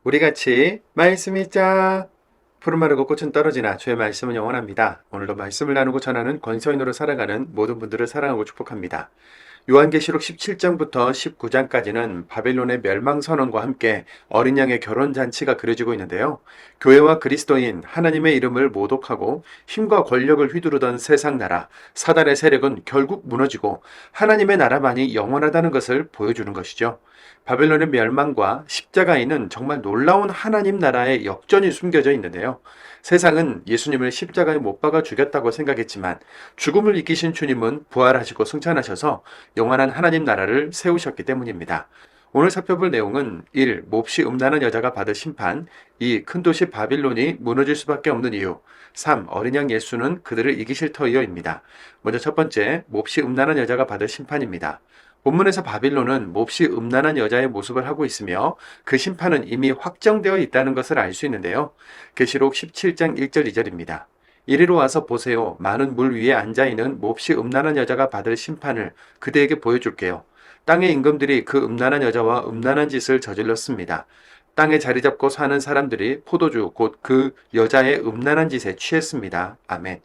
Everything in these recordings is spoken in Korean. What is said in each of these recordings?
우리 같이 말씀 읽자. 푸른 마르고 꽃은 떨어지나 주의 말씀은 영원합니다. 오늘도 말씀을 나누고 전하는 권서인으로 살아가는 모든 분들을 사랑하고 축복합니다. 요한계시록 17장부터 19장까지는 바벨론의 멸망선언과 함께 어린 양의 결혼잔치가 그려지고 있는데요. 교회와 그리스도인, 하나님의 이름을 모독하고 힘과 권력을 휘두르던 세상 나라, 사단의 세력은 결국 무너지고 하나님의 나라만이 영원하다는 것을 보여주는 것이죠. 바벨론의 멸망과 십자가에는 정말 놀라운 하나님 나라의 역전이 숨겨져 있는데요. 세상은 예수님을 십자가에 못 박아 죽였다고 생각했지만 죽음을 이기신 주님은 부활하시고 승천하셔서 영원한 하나님 나라를 세우셨기 때문입니다. 오늘 살펴볼 내용은 1. 몹시 음란한 여자가 받을 심판, 2. 큰 도시 바빌론이 무너질 수밖에 없는 이유, 3. 어린 양 예수는 그들을 이기실 터이요입니다. 먼저 첫 번째, 몹시 음란한 여자가 받을 심판입니다. 본문에서 바빌론은 몹시 음란한 여자의 모습을 하고 있으며 그 심판은 이미 확정되어 있다는 것을 알 수 있는데요. 계시록 17장 1절 2절입니다. 이리로 와서 보세요. 많은 물 위에 앉아있는 몹시 음란한 여자가 받을 심판을 그대에게 보여줄게요. 땅의 임금들이 그 음란한 여자와 음란한 짓을 저질렀습니다. 땅에 자리 잡고 사는 사람들이 포도주 곧 그 여자의 음란한 짓에 취했습니다. 아멘.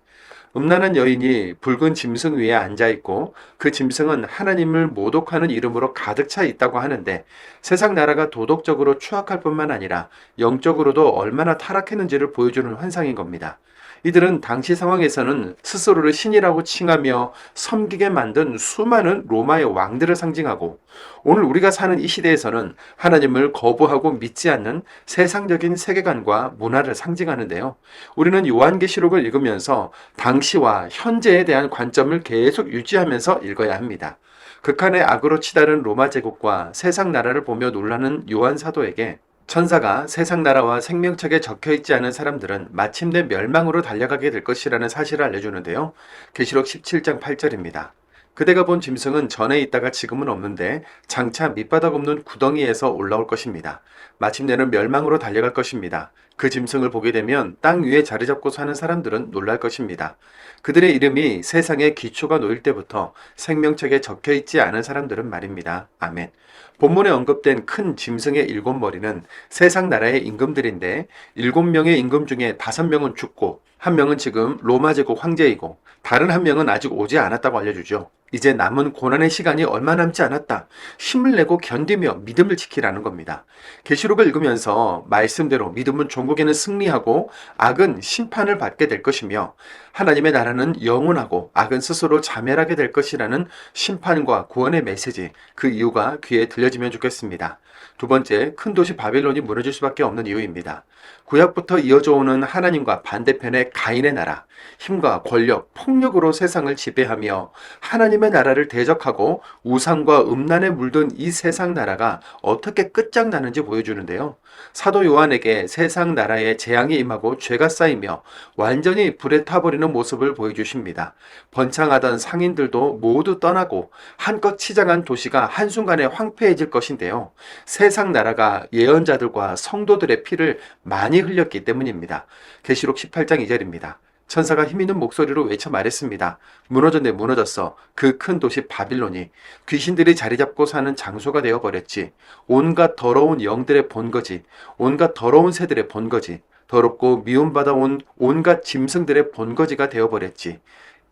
음란한 여인이 붉은 짐승 위에 앉아있고 그 짐승은 하나님을 모독하는 이름으로 가득 차 있다고 하는데 세상 나라가 도덕적으로 추악할 뿐만 아니라 영적으로도 얼마나 타락했는지를 보여주는 환상인 겁니다. 이들은 당시 상황에서는 스스로를 신이라고 칭하며 섬기게 만든 수많은 로마의 왕들을 상징하고 오늘 우리가 사는 이 시대에서는 하나님을 거부하고 믿지 않는 세상적인 세계관과 문화를 상징하는데요. 우리는 요한계시록을 읽으면서 당시와 현재에 대한 관점을 계속 유지하면서 읽어야 합니다. 극한의 악으로 치달은 로마 제국과 세상 나라를 보며 놀라는 요한 사도에게 천사가 세상 나라와 생명책에 적혀있지 않은 사람들은 마침내 멸망으로 달려가게 될 것이라는 사실을 알려주는데요. 계시록 17장 8절입니다. 그대가 본 짐승은 전에 있다가 지금은 없는데 장차 밑바닥 없는 구덩이에서 올라올 것입니다. 마침내는 멸망으로 달려갈 것입니다. 그 짐승을 보게 되면 땅 위에 자리 잡고 사는 사람들은 놀랄 것입니다. 그들의 이름이 세상의 기초가 놓일 때부터 생명책에 적혀있지 않은 사람들은 말입니다. 아멘. 본문에 언급된 큰 짐승의 7머리는 세상 나라의 임금들인데 7명의 임금 중에 5명은 죽고 1명은 지금 로마 제국 황제이고 다른 1명은 아직 오지 않았다고 알려주죠. 이제 남은 고난의 시간이 얼마 남지 않았다. 힘을 내고 견디며 믿음을 지키라는 겁니다. 계시록을 읽으면서 말씀대로 믿음은 종국에는 승리하고 악은 심판을 받게 될 것이며 하나님의 나라는 영원하고 악은 스스로 자멸하게 될 것이라는 심판과 구원의 메시지, 그 이유가 귀에 들려지면 좋겠습니다. 두 번째, 큰 도시 바빌론이 무너질 수밖에 없는 이유입니다. 구약부터 이어져 오는 하나님과 반대편의 가인의 나라, 힘과 권력, 폭력으로 세상을 지배하며 하나님의 나라를 대적하고 우상과 음란에 물든 이 세상 나라가 어떻게 끝장나는지 보여주는데요. 사도 요한에게 세상 나라에 재앙이 임하고 죄가 쌓이며 완전히 불에 타버리는 모습을 보여주십니다. 번창하던 상인들도 모두 떠나고 한껏 치장한 도시가 한순간에 황폐해질 것인데요. 세상 나라가 예언자들과 성도들의 피를 많이 흘렸기 때문입니다. 계시록 18장 2절입니다. 천사가 힘있는 목소리로 외쳐 말했습니다. 무너졌네 무너졌어. 그 큰 도시 바빌론이 귀신들이 자리 잡고 사는 장소가 되어버렸지. 온갖 더러운 영들의 본거지. 온갖 더러운 새들의 본거지. 더럽고 미움받아 온 온갖 짐승들의 본거지가 되어버렸지.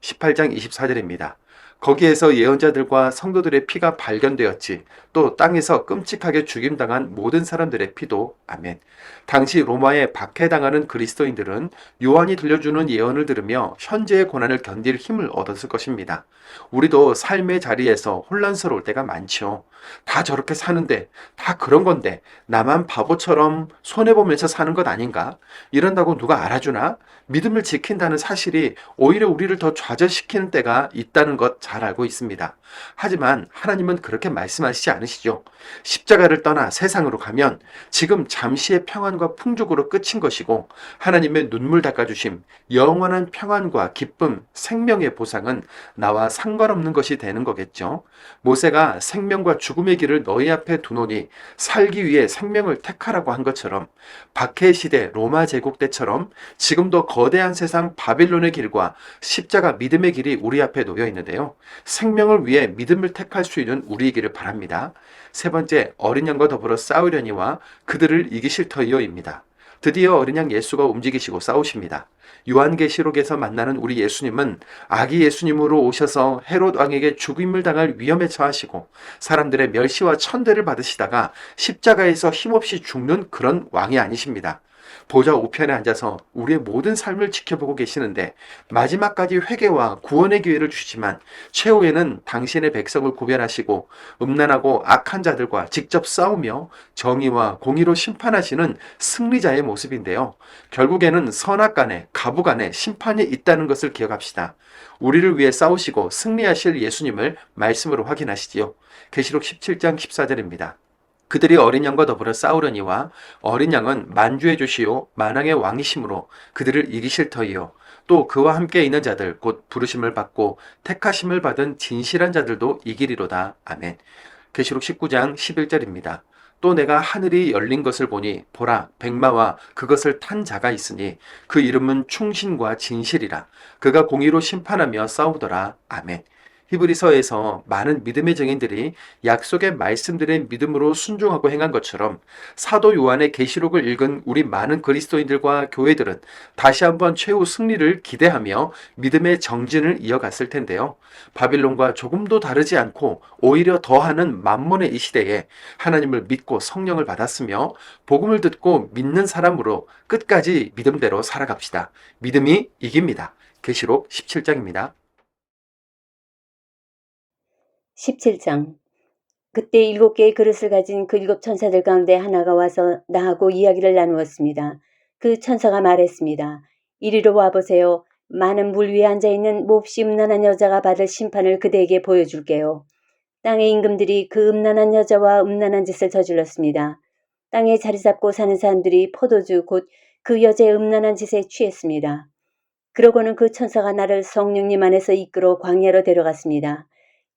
18장 24절입니다. 거기에서 예언자들과 성도들의 피가 발견되었지. 또 땅에서 끔찍하게 죽임당한 모든 사람들의 피도. 아멘. 당시 로마에 박해당하는 그리스도인들은 요한이 들려주는 예언을 들으며 현재의 고난을 견딜 힘을 얻었을 것입니다. 우리도 삶의 자리에서 혼란스러울 때가 많죠. 다 저렇게 사는데, 다 그런 건데 나만 바보처럼 손해보면서 사는 것 아닌가? 이런다고 누가 알아주나? 믿음을 지킨다는 사실이 오히려 우리를 더 좌절시키는 때가 있다는 것 잘 알고 있습니다. 하지만 하나님은 그렇게 말씀하시지 않으시죠. 십자가를 떠나 세상으로 가면 지금 잠시의 평안과 풍족으로 끝인 것이고 하나님의 눈물 닦아주심, 영원한 평안과 기쁨, 생명의 보상은 나와 상관없는 것이 되는 거겠죠. 모세가 생명과 죽음 죽음의 길을 너희 앞에 두노니 살기 위해 생명을 택하라고 한 것처럼 박해 시대 로마 제국 때처럼 지금도 거대한 세상 바빌론의 길과 십자가 믿음의 길이 우리 앞에 놓여 있는데요. 생명을 위해 믿음을 택할 수 있는 우리이기를 바랍니다. 세 번째, 어린 양과 더불어 싸우려니와 그들을 이기실 터이요입니다. 드디어 어린 양 예수가 움직이시고 싸우십니다. 요한계시록에서 만나는 우리 예수님은 아기 예수님으로 오셔서 헤롯 왕에게 죽임을 당할 위험에 처하시고 사람들의 멸시와 천대를 받으시다가 십자가에서 힘없이 죽는 그런 왕이 아니십니다. 보좌 우편에 앉아서 우리의 모든 삶을 지켜보고 계시는데 마지막까지 회개와 구원의 기회를 주시지만 최후에는 당신의 백성을 구별하시고 음란하고 악한 자들과 직접 싸우며 정의와 공의로 심판하시는 승리자의 모습인데요. 결국에는 선악간에 가부간에 심판이 있다는 것을 기억합시다. 우리를 위해 싸우시고 승리하실 예수님을 말씀으로 확인하시지요. 계시록 17장 14절입니다. 그들이 어린 양과 더불어 싸우려니와 어린 양은 만주의 주시요 만왕의 왕이심으로 그들을 이기실 터이요 또 그와 함께 있는 자들 곧 부르심을 받고 택하심을 받은 진실한 자들도 이기리로다. 아멘. 계시록 19장 11절입니다. 또 내가 하늘이 열린 것을 보니 보라 백마와 그것을 탄 자가 있으니 그 이름은 충신과 진실이라. 그가 공의로 심판하며 싸우더라. 아멘. 히브리서에서 많은 믿음의 증인들이 약속의 말씀들의 믿음으로 순종하고 행한 것처럼 사도 요한의 계시록을 읽은 우리 많은 그리스도인들과 교회들은 다시 한번 최후 승리를 기대하며 믿음의 정진을 이어갔을 텐데요. 바빌론과 조금도 다르지 않고 오히려 더하는 만몬의 이 시대에 하나님을 믿고 성령을 받았으며 복음을 듣고 믿는 사람으로 끝까지 믿음대로 살아갑시다. 믿음이 이깁니다. 계시록 17장입니다. 17장. 그때 7개의 그릇을 가진 그 7천사들 가운데 하나가 와서 나하고 이야기를 나누었습니다. 그 천사가 말했습니다. 이리로 와보세요. 많은 물 위에 앉아있는 몹시 음란한 여자가 받을 심판을 그대에게 보여줄게요. 땅의 임금들이 그 음란한 여자와 음란한 짓을 저질렀습니다. 땅에 자리 잡고 사는 사람들이 포도주 곧 그 여자의 음란한 짓에 취했습니다. 그러고는 그 천사가 나를 성령님 안에서 이끌어 광야로 데려갔습니다.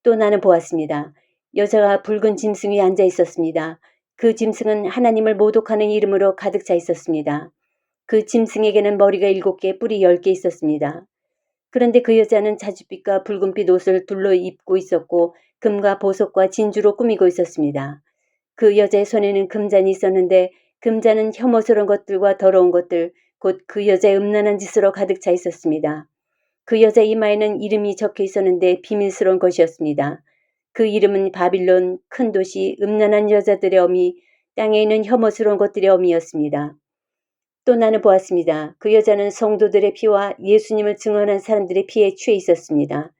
또 나는 보았습니다. 여자가 붉은 짐승 위에 앉아 있었습니다. 그 짐승은 하나님을 모독하는 이름으로 가득 차 있었습니다. 그 짐승에게는 머리가 7개, 뿔이 10개 있었습니다. 그런데 그 여자는 자줏빛과 붉은빛 옷을 둘러 입고 있었고 금과 보석과 진주로 꾸미고 있었습니다. 그 여자의 손에는 금잔이 있었는데 금잔은 혐오스러운 것들과 더러운 것들, 곧 그 여자의 음란한 짓으로 가득 차 있었습니다. 그 여자 이마에는 이름이 적혀 있었는데 비밀스러운 것이었습니다. 그 이름은 바빌론, 큰 도시, 음란한 여자들의 어미, 땅에 있는 혐오스러운 것들의 어미였습니다. 또 나는 보았습니다. 그 여자는 성도들의 피와 예수님을 증언한 사람들의 피에 취해 있었습니다.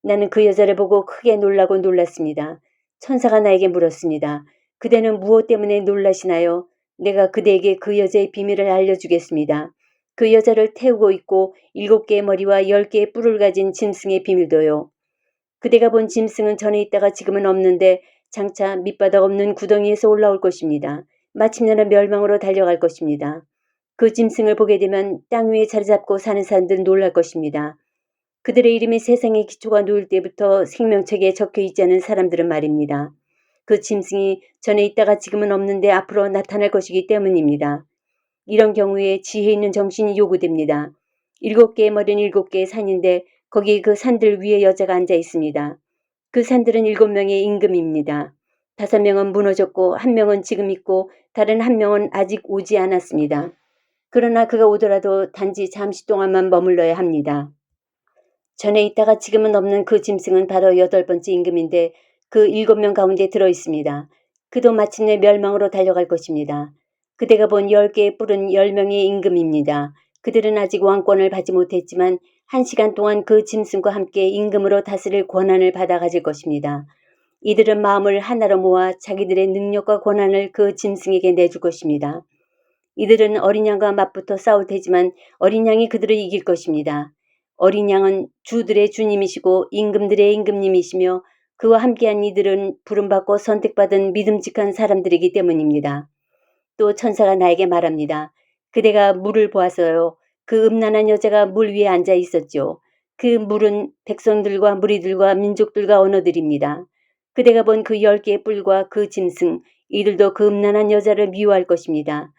나는 그 여자를 보고 크게 놀라고 놀랐습니다. 천사가 나에게 물었습니다. 그대는 무엇 때문에 놀라시나요? 내가 그대에게 그 여자의 비밀을 알려주겠습니다. 그 여자를 태우고 있고 7개의 머리와 10개의 뿔을 가진 짐승의 비밀도요. 그대가 본 짐승은 전에 있다가 지금은 없는데 장차 밑바닥 없는 구덩이에서 올라올 것입니다. 마침내는 멸망으로 달려갈 것입니다. 그 짐승을 보게 되면 땅 위에 자리 잡고 사는 사람들은 놀랄 것입니다. 그들의 이름이 세상의 기초가 놓일 때부터 생명책에 적혀 있지 않은 사람들은 말입니다. 그 짐승이 전에 있다가 지금은 없는데 앞으로 나타날 것이기 때문입니다. 이런 경우에 지혜 있는 정신이 요구됩니다. 7개의 머리는 7개의 산인데 거기 그 산들 위에 여자가 앉아 있습니다. 그 산들은 7명의 임금입니다. 5명은 무너졌고 1명은 지금 있고 다른 1명은 아직 오지 않았습니다. 그러나 그가 오더라도 단지 잠시 동안만 머물러야 합니다. 전에 있다가 지금은 없는 그 짐승은 바로 8번째 임금인데 그 7명 가운데 들어있습니다. 그도 마침내 멸망으로 달려갈 것입니다. 그대가 본 10개의 뿔은 10명의 임금입니다. 그들은 아직 왕권을 받지 못했지만 1시간 동안 그 짐승과 함께 임금으로 다스릴 권한을 받아 가질 것입니다. 이들은 마음을 하나로 모아 자기들의 능력과 권한을 그 짐승에게 내줄 것입니다. 이들은 어린 양과 맞붙어 싸울 테지만 어린 양이 그들을 이길 것입니다. 어린 양은 주들의 주님이시고 임금들의 임금님이시며 그와 함께한 이들은 부름받고 선택받은 믿음직한 사람들이기 때문입니다. 또 천사가 나에게 말합니다. 그대가 물을 보았어요. 그 음란한 여자가 물 위에 앉아 있었죠. 그 물은 백성들과 무리들과 민족들과 언어들입니다. 그대가 본 그 10개의 뿔과 그 짐승, 이들도 그 음란한 여자를 미워할 것입니다.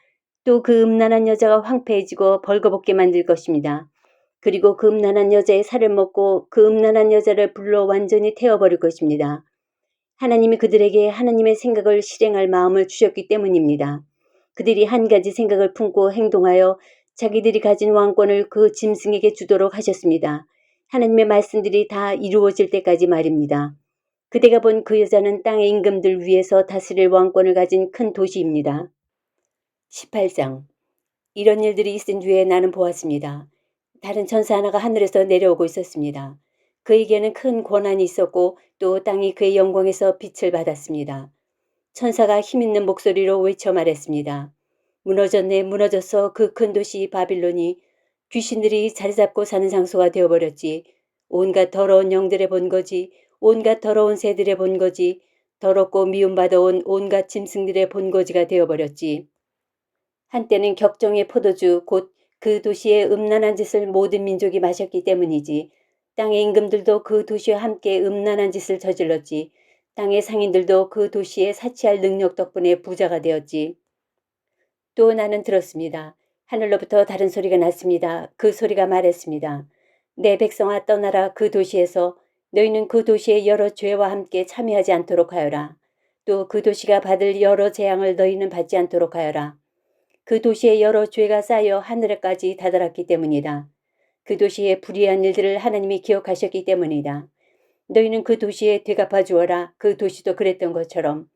또 그 음란한 여자가 황폐해지고 벌거벗게 만들 것입니다. 그리고 그 음란한 여자의 살을 먹고 그 음란한 여자를 불로 완전히 태워버릴 것입니다. 하나님이 그들에게 하나님의 생각을 실행할 마음을 주셨기 때문입니다. 그들이 한 가지 생각을 품고 행동하여 자기들이 가진 왕권을 그 짐승에게 주도록 하셨습니다. 하나님의 말씀들이 다 이루어질 때까지 말입니다. 그대가 본 그 여자는 땅의 임금들 위에서 다스릴 왕권을 가진 큰 도시입니다. 18장. 이런 일들이 있은 뒤에 나는 보았습니다. 다른 천사 하나가 하늘에서 내려오고 있었습니다. 그에게는 큰 권한이 있었고 또 땅이 그의 영광에서 빛을 받았습니다. 천사가 힘있는 목소리로 외쳐 말했습니다. 무너졌네, 무너졌어. 그 큰 도시 바빌론이 귀신들이 자리잡고 사는 장소가 되어버렸지. 온갖 더러운 영들의 본거지, 온갖 더러운 새들의 본거지, 더럽고 미움받아온 온갖 짐승들의 본거지가 되어버렸지. 한때는 격정의 포도주 곧 그 도시의 음란한 짓을 모든 민족이 마셨기 때문이지. 땅의 임금들도 그 도시와 함께 음란한 짓을 저질렀지. 땅의 상인들도 그 도시에 사치할 능력 덕분에 부자가 되었지. 또 나는 들었습니다. 하늘로부터 다른 소리가 났습니다. 그 소리가 말했습니다. 내 백성아 떠나라. 그 도시에서 너희는 그 도시의 여러 죄와 함께 참여하지 않도록 하여라. 또 그 도시가 받을 여러 재앙을 너희는 받지 않도록 하여라. 그 도시에 여러 죄가 쌓여 하늘에까지 다다랐기 때문이다. 그 도시의 불의한 일들을 하나님이 기억하셨기 때문이다. 너희는 그 도시에 되갚아 주어라. 그 도시도 그랬던 것처럼.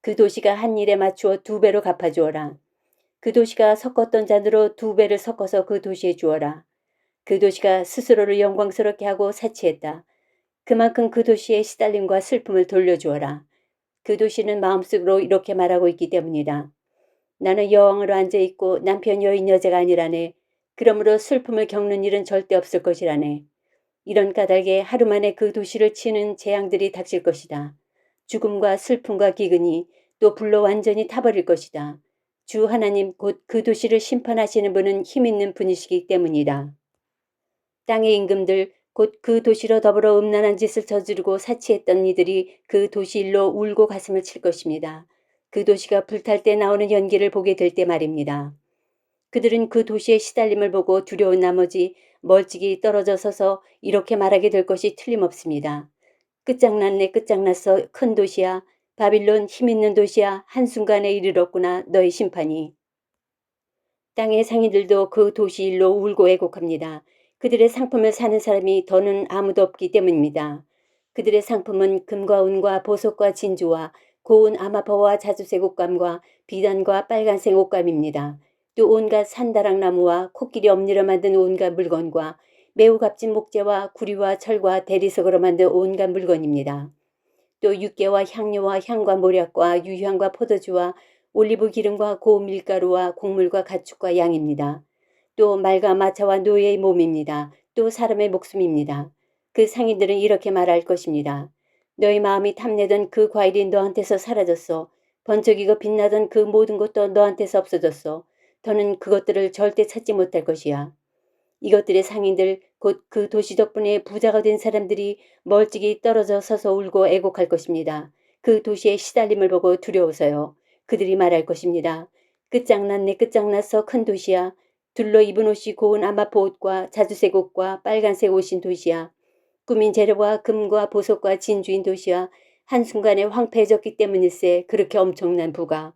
그 도시가 한 일에 맞추어 2배로 갚아 주어라. 그 도시가 섞었던 잔으로 2배를 섞어서 그 도시에 주어라. 그 도시가 스스로를 영광스럽게 하고 사치했다. 그만큼 그 도시의 시달림과 슬픔을 돌려주어라. 그 도시는 마음속으로 이렇게 말하고 있기 때문이다. 나는 여왕으로 앉아있고 남편 여인 여자가 아니라네. 그러므로 슬픔을 겪는 일은 절대 없을 것이라네. 이런 까닭에 하루 만에 그 도시를 치는 재앙들이 닥칠 것이다. 죽음과 슬픔과 기근이 또 불로 완전히 타버릴 것이다. 주 하나님 곧 그 도시를 심판하시는 분은 힘있는 분이시기 때문이다. 땅의 임금들 곧 그 도시로 더불어 음란한 짓을 저지르고 사치했던 이들이 그 도시 일로 울고 가슴을 칠 것입니다. 그 도시가 불탈 때 나오는 연기를 보게 될 때 말입니다. 그들은 그 도시의 시달림을 보고 두려운 나머지 멀찍이 떨어져 서서 이렇게 말하게 될 것이 틀림없습니다. 끝장났네, 끝장났어. 큰 도시야. 바빌론 힘있는 도시야. 한순간에 이르렀구나. 너의 심판이. 땅의 상인들도 그 도시 일로 울고 애곡합니다. 그들의 상품을 사는 사람이 더는 아무도 없기 때문입니다. 그들의 상품은 금과 은과 보석과 진주와 고운 아마퍼와 자주색 옷감과 비단과 빨간색 옷감입니다. 또 온갖 산다락나무와 코끼리 엄니로 만든 온갖 물건과 매우 값진 목재와 구리와 철과 대리석으로 만든 온갖 물건입니다. 또 육개와 향료와 향과 모략과 유향과 포도주와 올리브 기름과 고운 밀가루와 곡물과 가축과 양입니다. 또 말과 마차와 노예의 몸입니다. 또 사람의 목숨입니다. 그 상인들은 이렇게 말할 것입니다. 너희 마음이 탐내던 그 과일이 너한테서 사라졌어. 번쩍이고 빛나던 그 모든 것도 너한테서 없어졌어. 더는 그것들을 절대 찾지 못할 것이야. 이것들의 상인들 곧 그 도시 덕분에 부자가 된 사람들이 멀찍이 떨어져 서서 울고 애곡할 것입니다. 그 도시의 시달림을 보고 두려워서요. 그들이 말할 것입니다. 끝장났네, 끝장났어. 큰 도시야. 둘러 입은 옷이 고운 아마포 옷과 자주색 옷과 빨간색 옷인 도시야. 꾸민 재료와 금과 보석과 진주인 도시야. 한순간에 황폐해졌기 때문일세. 그렇게 엄청난 부가.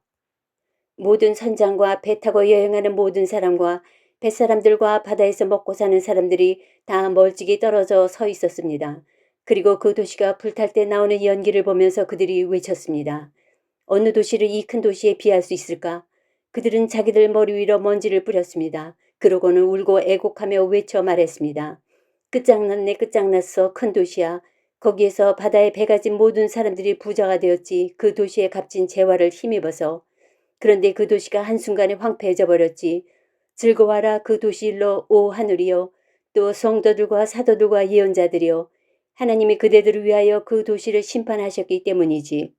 모든 선장과 배 타고 여행하는 모든 사람과 뱃사람들과 바다에서 먹고 사는 사람들이 다 멀찍이 떨어져 서 있었습니다. 그리고 그 도시가 불탈 때 나오는 연기를 보면서 그들이 외쳤습니다. 어느 도시를 이 큰 도시에 비할 수 있을까? 그들은 자기들 머리 위로 먼지를 뿌렸습니다. 그러고는 울고 애곡하며 외쳐 말했습니다. 끝장났네, 끝장났어. 큰 도시야. 거기에서 바다에 배가 진 모든 사람들이 부자가 되었지. 그 도시의 값진 재화를 힘입어서. 그런데 그 도시가 한순간에 황폐해져 버렸지. 즐거워라 그 도시 일로 오 하늘이여. 또 성도들과 사도들과 예언자들이여. 하나님이 그대들을 위하여 그 도시를 심판하셨기 때문이지.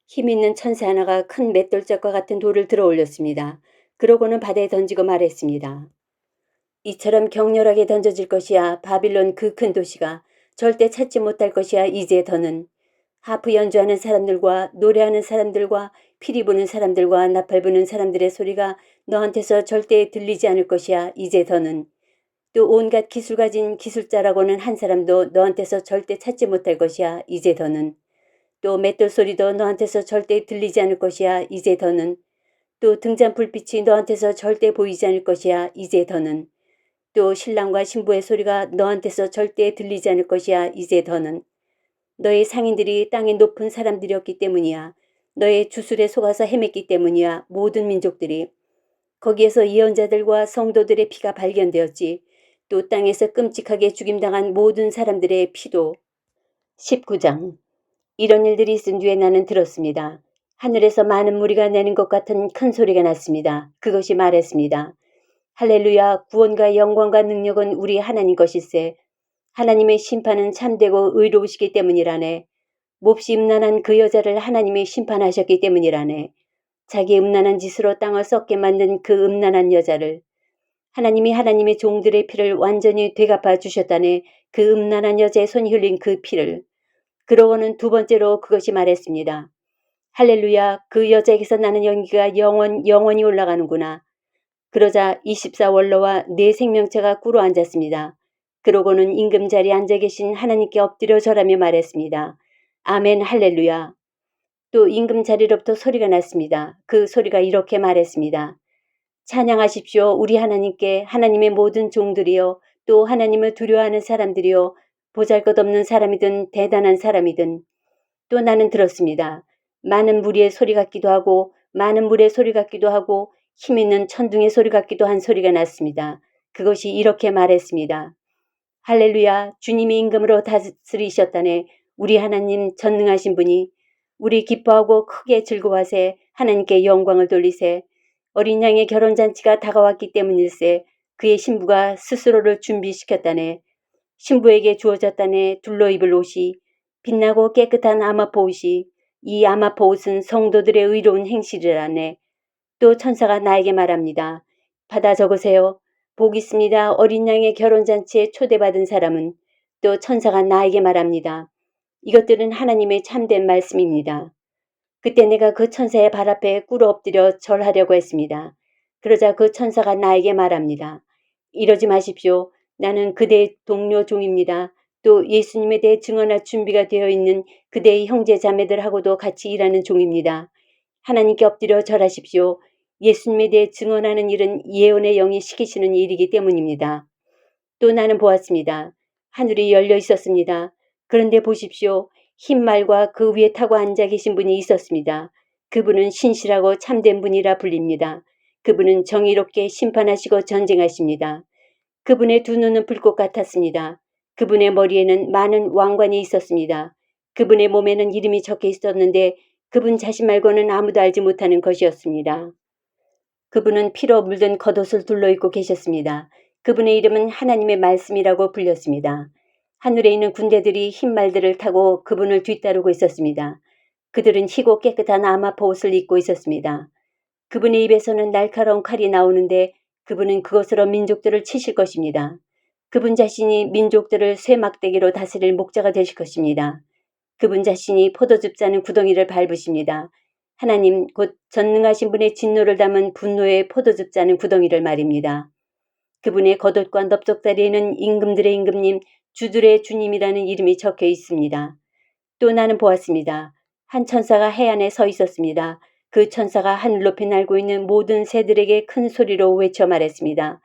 힘있는 천사 하나가 큰 맷돌짝과 같은 돌을 들어 올렸습니다. 그러고는 바다에 던지고 말했습니다. 이처럼 격렬하게 던져질 것이야. 바빌론 그 큰 도시가 절대 찾지 못할 것이야. 이제 더는. 하프 연주하는 사람들과 노래하는 사람들과 피리 부는 사람들과 나팔 부는 사람들의 소리가 너한테서 절대 들리지 않을 것이야. 이제 더는. 또 온갖 기술 가진 기술자라고는 한 사람도 너한테서 절대 찾지 못할 것이야. 이제 더는. 또 맷돌 소리도 너한테서 절대 들리지 않을 것이야. 이제 더는. 또 등잔 불빛이 너한테서 절대 보이지 않을 것이야. 이제 더는. 또 신랑과 신부의 소리가 너한테서 절대 들리지 않을 것이야. 이제 더는. 너의 상인들이 땅의 높은 사람들이었기 때문이야. 너의 주술에 속아서 헤맸기 때문이야. 모든 민족들이. 거기에서 예언자들과 성도들의 피가 발견되었지. 또 땅에서 끔찍하게 죽임당한 모든 사람들의 피도. 19장. 이런 일들이 있은 뒤에 나는 들었습니다. 하늘에서 많은 무리가 내는 것 같은 큰 소리가 났습니다. 그것이 말했습니다. 할렐루야, 구원과 영광과 능력은 우리 하나님 것일세. 하나님의 심판은 참되고 의로우시기 때문이라네. 몹시 음란한 그 여자를 하나님이 심판하셨기 때문이라네. 자기 음란한 짓으로 땅을 썩게 만든 그 음란한 여자를. 하나님이 하나님의 종들의 피를 완전히 되갚아 주셨다네. 그 음란한 여자의 손이 흘린 그 피를. 그러고는 두 번째로 그것이 말했습니다. 할렐루야, 그 여자에게서 나는 연기가 영원히 올라가는구나. 그러자 24원로와 네 생명체가 꿇어 앉았습니다. 그러고는 임금 자리에 앉아 계신 하나님께 엎드려 절하며 말했습니다. 아멘 할렐루야. 또 임금 자리로부터 소리가 났습니다. 그 소리가 이렇게 말했습니다. 찬양하십시오. 우리 하나님께 하나님의 모든 종들이요. 또 하나님을 두려워하는 사람들이요. 보잘것없는 사람이든 대단한 사람이든. 또 나는 들었습니다. 많은 무리의 소리 같기도 하고 많은 물의 소리 같기도 하고 힘있는 천둥의 소리 같기도 한 소리가 났습니다. 그것이 이렇게 말했습니다. 할렐루야, 주님이 임금으로 다스리셨다네. 우리 하나님 전능하신 분이 우리 기뻐하고 크게 즐거워하세. 하나님께 영광을 돌리세. 어린 양의 결혼잔치가 다가왔기 때문일세. 그의 신부가 스스로를 준비시켰다네. 신부에게 주어졌다네. 둘러 입을 옷이 빛나고 깨끗한 아마포 옷이. 이 아마포 옷은 성도들의 의로운 행실이라네. 또 천사가 나에게 말합니다. 받아 적으세요. 복 있습니다. 어린 양의 결혼잔치에 초대받은 사람은. 또 천사가 나에게 말합니다. 이것들은 하나님의 참된 말씀입니다. 그때 내가 그 천사의 발 앞에 꿇어 엎드려 절하려고 했습니다. 그러자 그 천사가 나에게 말합니다. 이러지 마십시오. 나는 그대의 동료 종입니다. 또 예수님에 대해 증언할 준비가 되어 있는 그대의 형제 자매들하고도 같이 일하는 종입니다. 하나님께 엎드려 절하십시오. 예수님에 대해 증언하는 일은 예언의 영이 시키시는 일이기 때문입니다. 또 나는 보았습니다. 하늘이 열려 있었습니다. 그런데 보십시오. 흰 말과 그 위에 타고 앉아 계신 분이 있었습니다. 그분은 신실하고 참된 분이라 불립니다. 그분은 정의롭게 심판하시고 전쟁하십니다. 그분의 두 눈은 불꽃 같았습니다. 그분의 머리에는 많은 왕관이 있었습니다. 그분의 몸에는 이름이 적혀 있었는데 그분 자신 말고는 아무도 알지 못하는 것이었습니다. 그분은 피로 물든 겉옷을 둘러입고 계셨습니다. 그분의 이름은 하나님의 말씀이라고 불렸습니다. 하늘에 있는 군대들이 흰 말들을 타고 그분을 뒤따르고 있었습니다. 그들은 희고 깨끗한 아마포 옷을 입고 있었습니다. 그분의 입에서는 날카로운 칼이 나오는데 그분은 그것으로 민족들을 치실 것입니다. 그분 자신이 민족들을 쇠막대기로 다스릴 목자가 되실 것입니다. 그분 자신이 포도즙 짜는 구덩이를 밟으십니다. 하나님 곧 전능하신 분의 진노를 담은 분노의 포도즙 짜는 구덩이를 말입니다. 그분의 겉옷과 넓적다리에는 임금들의 임금님, 주들의 주님이라는 이름이 적혀 있습니다. 또 나는 보았습니다. 한 천사가 해안에 서 있었습니다. 그 천사가 하늘 높이 날고 있는 모든 새들에게 큰 소리로 외쳐 말했습니다.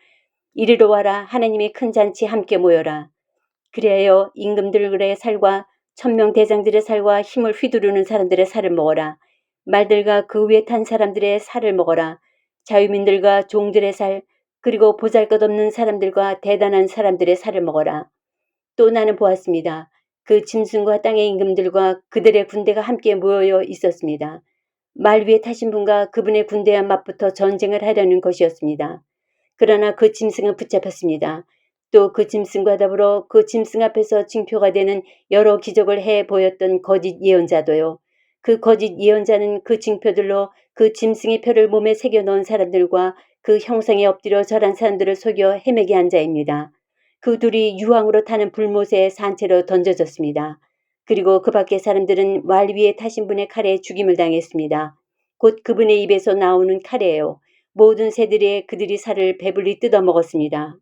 이리로 와라. 하나님의 큰 잔치 함께 모여라. 그리하여 임금들의 살과 천명 대장들의 살과 힘을 휘두르는 사람들의 살을 먹어라. 말들과 그 위에 탄 사람들의 살을 먹어라. 자유민들과 종들의 살, 그리고 보잘것없는 사람들과 대단한 사람들의 살을 먹어라. 또 나는 보았습니다. 그 짐승과 땅의 임금들과 그들의 군대가 함께 모여 있었습니다. 말 위에 타신 분과 그분의 군대와 맞붙어 전쟁을 하려는 것이었습니다. 그러나 그 짐승은 붙잡혔습니다. 또 그 짐승과 더불어 그 짐승 앞에서 징표가 되는 여러 기적을 해 보였던 거짓 예언자도요. 그 거짓 예언자는 그 징표들로 그 짐승의 표를 몸에 새겨 넣은 사람들과 그 형상에 엎드려 절한 사람들을 속여 헤매게 한 자입니다. 그 둘이 유황으로 타는 불못에 산채로 던져졌습니다. 그리고 그 밖의 사람들은 왈 위에 타신 분의 칼에 죽임을 당했습니다. 곧 그분의 입에서 나오는 칼이에요. 모든 새들의 그들이 살을 배불리 뜯어먹었습니다.